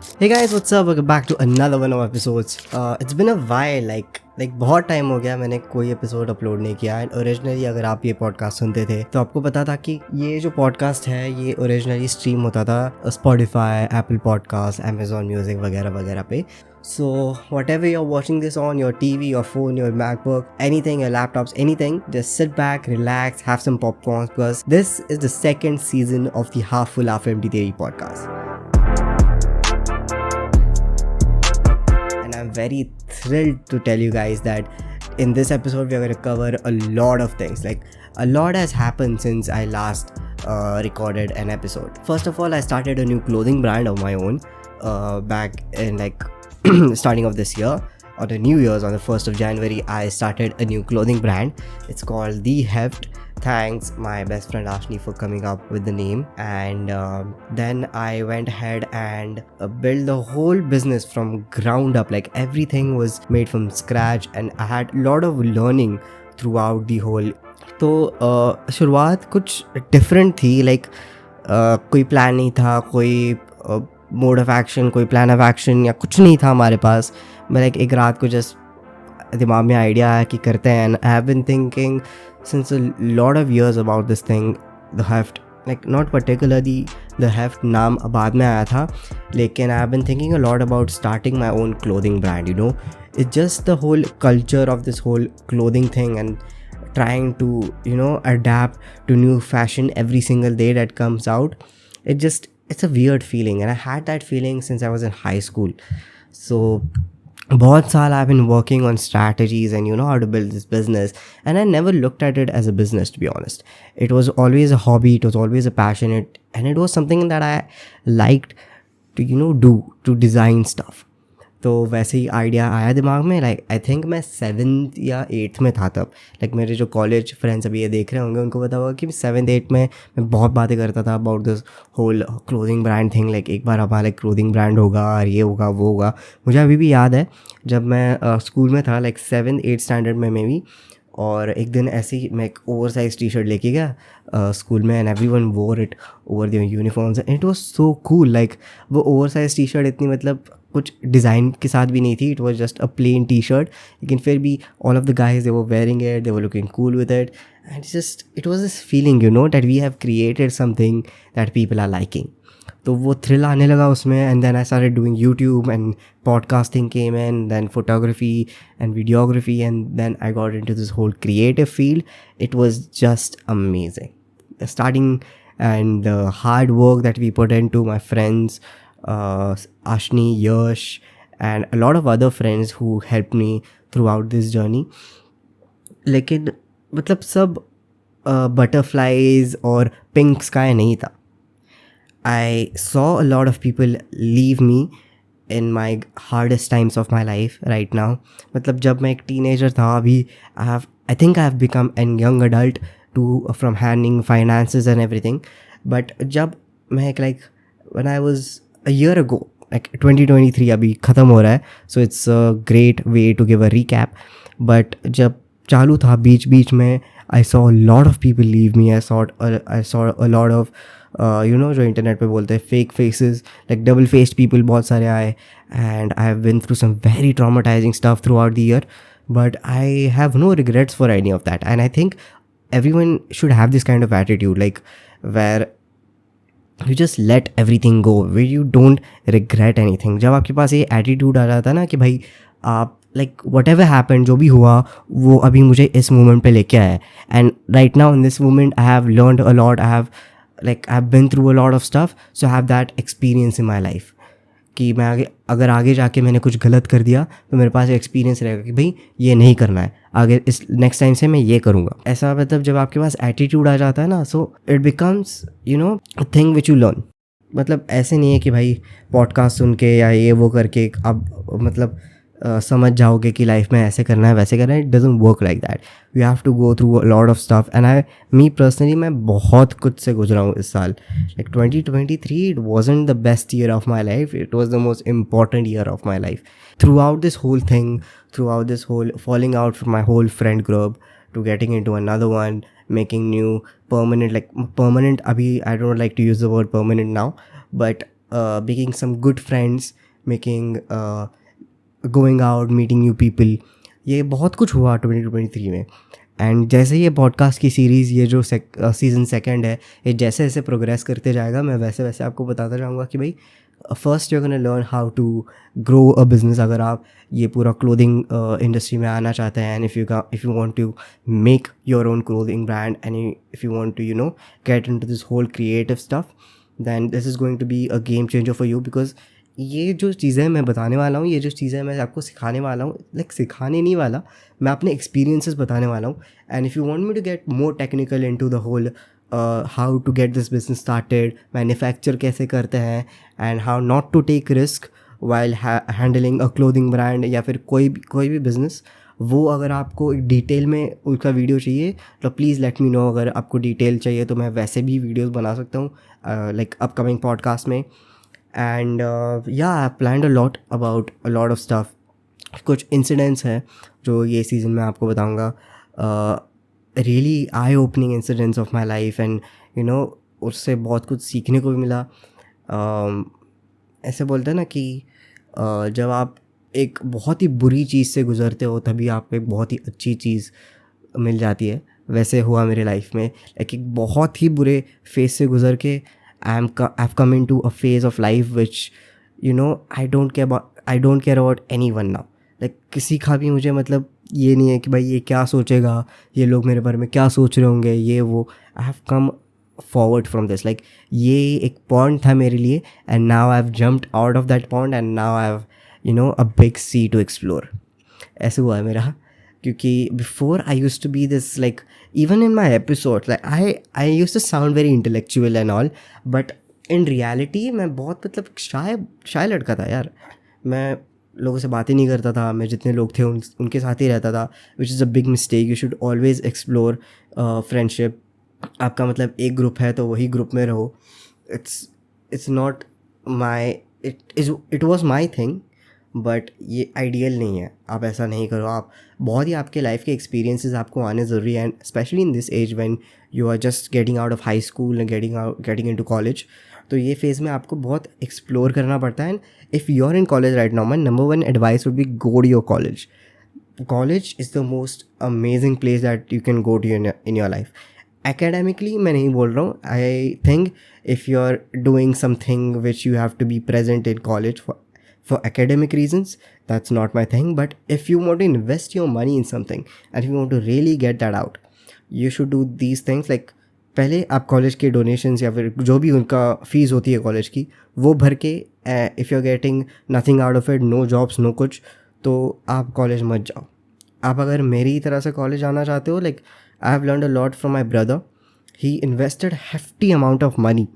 Hey guys, what's up? Welcome back to another one of episodes. It's been a while, like बहुत time हो गया मैंने कोई episode upload नहीं किया एंड ओरिजिनली अगर आप ये पॉडकास्ट सुनते थे तो आपको पता था कि ये जो पॉडकास्ट है ये ओरिजिनली स्ट्रीम होता था Spotify, Apple podcast, Amazon music वगैरह वगैरह पे. So whatever you're watching this on, your TV, your phone, your MacBook, anything, your laptops, anything, just sit back, relax, have some popcorn because this is the second season of the Half Full Half Empty Theory podcast. And I'm very thrilled to tell you guys that in this episode we're going to cover a lot of things. Like a lot has happened since I last recorded an episode. First of all, I started a new clothing brand of my own back in like starting of this year. On the New Year's, on the 1st of January, I started a new clothing brand. It's called The Heft. Thanks my best friend Ashni for coming up with the name. And then I went ahead and built the whole business from ground up. Like everything was made from scratch and I had a lot of learning throughout the whole. तो शुरुआत कुछ different थी. Like कोई plan नहीं था, कोई mode of action, कोई plan of action या कुछ नहीं था हमारे पास. मैं लाइक एक रात को जस्ट दिमाग में आइडिया आया कि करते हैं. And I have been thinking since a lot of years about this thing, the Heft. Like not particularly the Heft नाम बाद में आया था, लेकिन I have been thinking a lot about starting my own clothing brand. You know, it's just the whole culture of this whole clothing thing and trying to, you know, adapt to new fashion every single day that comes out. It's a weird feeling and I had that feeling since I was in high school. So बहुत साल I've been working on strategies and you know how to build this business, and I never looked at it as a business, to be honest. It was always a hobby, it was always a passion, and it was something that I liked to, you know, do, to design stuff. तो वैसे ही idea आया दिमाग में. Like I think मैं 7th या 8th में था तब. लाइक मेरे जो कॉलेज फ्रेंड्स अभी ये देख रहे होंगे उनको पता होगा कि 7th 8th में मैं बहुत बातें करता था about this whole clothing brand thing. Like एक बार हमारा क्लोथिंग ब्रांड होगा और ये होगा वो होगा. मुझे अभी भी याद है जब मैं स्कूल में था, लाइक 7th 8th स्टैंडर्ड में मे बी, और एक दिन ऐसे ही मैं एक ओवर साइज टी शर्ट लेके गया स्कूल में and everyone wore it over their uniforms and it was so cool. Like वो ओवर साइज टी शर्ट इतनी मतलब कुछ डिज़ाइन के साथ भी नहीं थी. It was just a plain T shirt, लेकिन फिर भी all of the guys they were wearing it, they were looking cool with it and just it was this feeling, you know, that we have created something that people are liking. तो वो थ्रिल आने लगा उसमें. And then I started doing YouTube and podcasting came in, then photography and videography, and then I got into this whole creative field. It was just amazing starting and the hard work that we put into, my friends Ashni, Yash and a lot of other friends who helped me throughout this journey. लेकिन मतलब सब butterflies और pink sky नहीं था. I saw a lot of people leave me in my hardest times of my life right now. मतलब जब मैं एक teenager था, अभी I think I have become a young adult to from handling finances and everything. But जब मैं एक like when I was a year ago, like 2023 अभी ख़त्म हो रहा है, so it's a great way to give a recap. But जब चालू था बीच बीच में, I saw a lot of people leave me. I saw a lot of you know, जो इंटरनेट पे बोलते हैं fake faces, like double faced people बहुत सारे आए. And I have been through some very traumatizing stuff throughout the year, but I have no regrets for any of that. And I think everyone should have this kind of attitude, like where you just let everything go, where you don't regret anything. जब आपके पास ये attitude आ जाता है ना कि भाई आप like whatever happened, जो भी हुआ वो अभी मुझे इस moment पे लेके आया है. And right now in this moment I have learned a lot. I've been through a lot of stuff, so I have that experience in my life कि मैं अगर आगे जाके मैंने कुछ गलत कर दिया तो मेरे पास एक्सपीरियंस रहेगा कि भाई ये नहीं करना है, आगे इस नेक्स्ट टाइम से मैं ये करूँगा. ऐसा मतलब जब आपके पास एटीट्यूड आ जाता है ना, so it becomes, you know, a thing which you learn. मतलब ऐसे नहीं है कि भाई पॉडकास्ट सुन के या ये वो करके अब मतलब समझ जाओगे कि लाइफ में ऐसे करना है वैसे करना है. It doesn't work like that. You have to go through a lot of stuff and me personally मैं बहुत कुछ से गुजरा हूँ इस साल. Like 2023 it wasn't the best year of my life, it was the most important year of my life. Throughout this whole thing, throughout this whole falling out from my whole friend group to getting into another one, making new permanent, like permanent, abhi I don't like to use the word permanent now, but making some good friends, making going out, meeting new people, ये बहुत कुछ हुआ 2023 में. And जैसे ये podcast की series, ये जो सीज़न सेकंड है, ये जैसे जैसे प्रोग्रेस करते जाएगा, मैं वैसे वैसे आपको बताता जाऊँगा कि भाई first you gonna learn how to grow a business. अगर आप ये पूरा क्लोथिंग इंडस्ट्री में आना चाहते हैं, and if you want to make your own clothing brand, and if you want to get into this whole creative stuff, then this is going to be a game changer for you. Because ये जो चीज़ें मैं बताने वाला हूँ, ये जो चीज़ें मैं आपको सिखाने वाला हूँ, सिखाने नहीं वाला, मैं अपने एक्सपीरियंसेस बताने वाला हूँ. And if you want me to get more technical into the whole how to get this business started, manufacture कैसे करते हैं, and how not to take risk while handling a clothing brand या फिर कोई भी बिज़नेस, वो अगर आपको एक डिटेल में उसका वीडियो चाहिए तो प्लीज़ लेट मी नो. अगर आपको डिटेल चाहिए तो मैं वैसे भी वीडियोज़ बना सकता हूँ अपकमिंग पॉडकास्ट में. And yeah I planned a lot of stuff. कुछ इंसिडेंट्स हैं जो ये सीज़न में आपको बताऊँगा, really I opening incidents of my life, and उससे बहुत कुछ सीखने को भी मिला. ऐसे बोलते हैं ना कि जब आप एक बहुत ही बुरी चीज़ से गुज़रते हो तभी आपको एक बहुत ही अच्छी चीज़ मिल जाती है. वैसे हुआ मेरे लाइफ में. एक बहुत ही बुरे फेज से गुज़र के I've come into a phase of life which I don't care about anyone now. किसी का भी मुझे मतलब ये नहीं है कि भाई ये क्या सोचेगा, ये लोग मेरे बारे में क्या सोच रहे होंगे, ये वो. I have come forward from this. ये एक पॉइंट था मेरे लिए, and now I have jumped out of that point, and now I have a big sea to explore. ऐसे हुआ है मेरा. क्योंकि before I used to be this even in my episodes, I used to sound very intellectual and all, but in reality मैं बहुत शाय लड़का था यार. मैं लोगों से बातें नहीं करता था. मैं जितने लोग थे उनके साथ ही रहता था, which is a big mistake. You should always explore friendship. आपका एक ग्रुप है तो वही ग्रुप में रहो. It's not it was my thing, but ये आइडियल नहीं है. आप ऐसा नहीं करो. आप बहुत ही आपके लाइफ के एक्सपीरियंसेस आपको आने ज़रूरी है, and specially in this age when you are just getting out of high school and getting into college. तो ये फेज़ में आपको बहुत एक्सप्लोर करना पड़ता है. And if you are in college right now, my number 1 advice would be go to your college. College is the most amazing place that you can go to in your life. Academically मैं नहीं बोल रहा हूँ. I think if you are doing something which you have to be present in college for academic reasons, that's not my thing. But if you want to invest your money in something and if you want to really get that out, you should do these things. पहले आप college के donations या फिर जो भी उनका fees होती है कॉलेज की, वो भर के if you are getting nothing out of it, no jobs no कुछ, तो आप कॉलेज मत जाओ. आप अगर मेरी तरह से कॉलेज आना चाहते हो, I have learned a lot from my brother. He invested hefty amount of money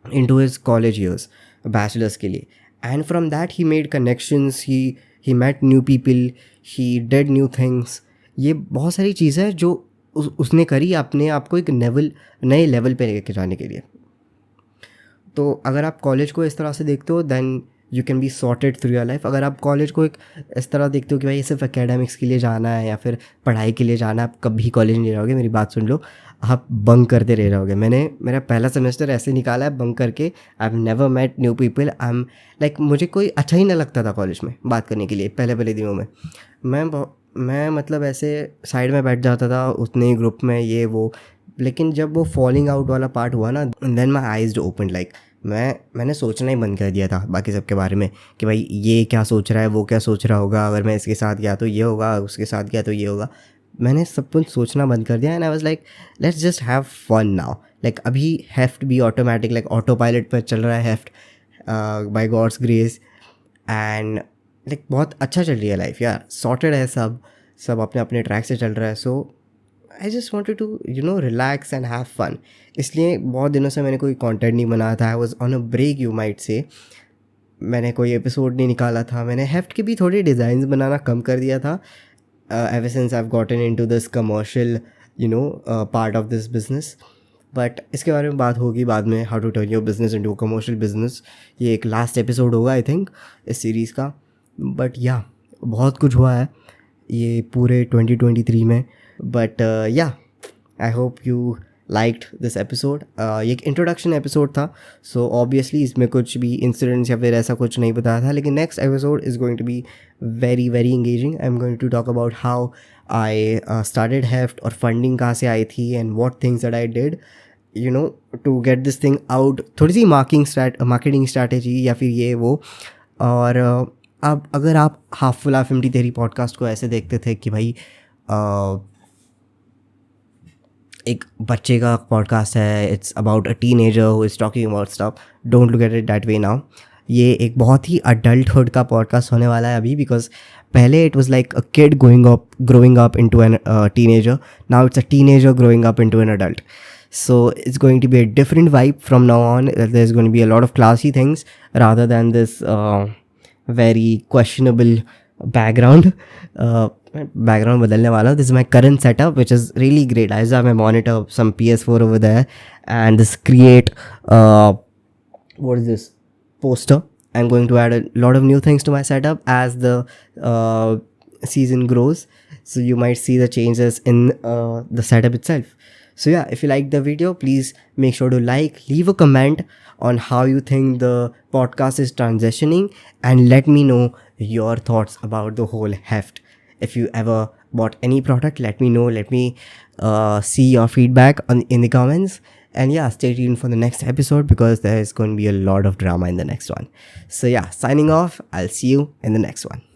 into his college years, bachelors के लिए. And from that he made connections, he met new people, he did new things. ये बहुत सारी चीज़ें हैं जो उसने करी अपने आप को एक नए लेवल पे लेके जाने के लिए. तो अगर आप कॉलेज को इस तरह से देखते हो, then you can be sorted through your life. अगर आप कॉलेज को एक इस तरह देखते हो कि भाई सिर्फ एकेडमिक्स के लिए जाना है या फिर पढ़ाई के लिए जाना है, आप कभी कॉलेज नहीं रहोगे. मेरी बात सुन लो, आप बंक करते रह रहोगे. मैंने मेरा पहला सेमेस्टर ऐसे निकाला है बंक करके. I have never met new people. I am मुझे कोई अच्छा ही ना लगता था कॉलेज में बात करने के लिए. पहले दिनों में मैं ऐसे साइड में बैठ जाता था उतने ही ग्रुप में, ये वो. लेकिन जब वो फॉलिंग आउट वाला पार्ट हुआ ना, देन माई आइज ओपन. मैंने सोचना ही बंद कर दिया था बाकी सबके बारे में कि भाई ये क्या सोच रहा है, वो क्या सोच रहा होगा, अगर मैं इसके साथ गया तो ये होगा, उसके साथ गया तो ये होगा. मैंने सब कुछ सोचना बंद कर दिया. And I was let's just have fun now. अभी हेफ्ट भी ऑटोमेटिक ऑटो पायलट पर चल रहा है हेफ्ट, बाय गॉड्स ग्रेस. एंड बहुत अच्छा चल रही है लाइफ यार. सॉर्टेड है सब अपने अपने ट्रैक से चल रहा है. So I just wanted to relax and have fun. इसलिए बहुत दिनों से मैंने कोई कंटेंट नहीं बनाया था. I was on a break, you might say. मैंने कोई एपिसोड नहीं निकाला था. मैंने हेफ्ट के भी थोड़े डिज़ाइंस बनाना कम कर दिया था ever since I've gotten into this commercial part of this business. But इसके बारे में बात होगी बाद में, how to turn your business into commercial business. ये एक लास्ट एपिसोड होगा आई थिंक इस सीरीज़ का. बट या बहुत कुछ हुआ है ये पूरे 2023 में. बट या I hope you liked this episode. ये एक इंट्रोडक्शन एपिसोड था, सो ऑब्वियसली इसमें कुछ भी इंसिडेंट्स या फिर ऐसा कुछ नहीं बताया था, लेकिन next episode is going to be very very engaging. I am going to talk about how I started Heft और फंडिंग कहाँ से आई थी and what things that I did to get this thing out. थोड़ी सी marketing strategy या फिर ये वो. और अब अगर आप हाफ फुल हाफ एम्प्टी तेरी पॉडकास्ट को ऐसे देखते थे कि भाई एक बच्चे का पॉडकास्ट है, it's about a teenager who is talking about stuff, don't look at it that way now. ये एक बहुत ही अडल्टहुड का पॉडकास्ट होने वाला है अभी, बिकॉज पहले it was like a kid growing up into an teenager. Now it's a teenager growing up into an adult. So it's going to be a different vibe from now on. There's going to be a lot of classy things rather than this very questionable background. Background बदलने वाला. This is my current setup, which is really great. I have my monitor, some PS4 over there, and this create what is this poster. I'm going to add a lot of new things to my setup as the season grows. So you might see the changes in the setup itself. So yeah, if you like the video, please make sure to leave a comment on how you think the podcast is transitioning, and let me know your thoughts about the whole heft. If you ever bought any product, let me know. Let me see your feedback in the comments. And yeah, stay tuned for the next episode because there is going to be a lot of drama in the next one. So yeah, signing off. I'll see you in the next one.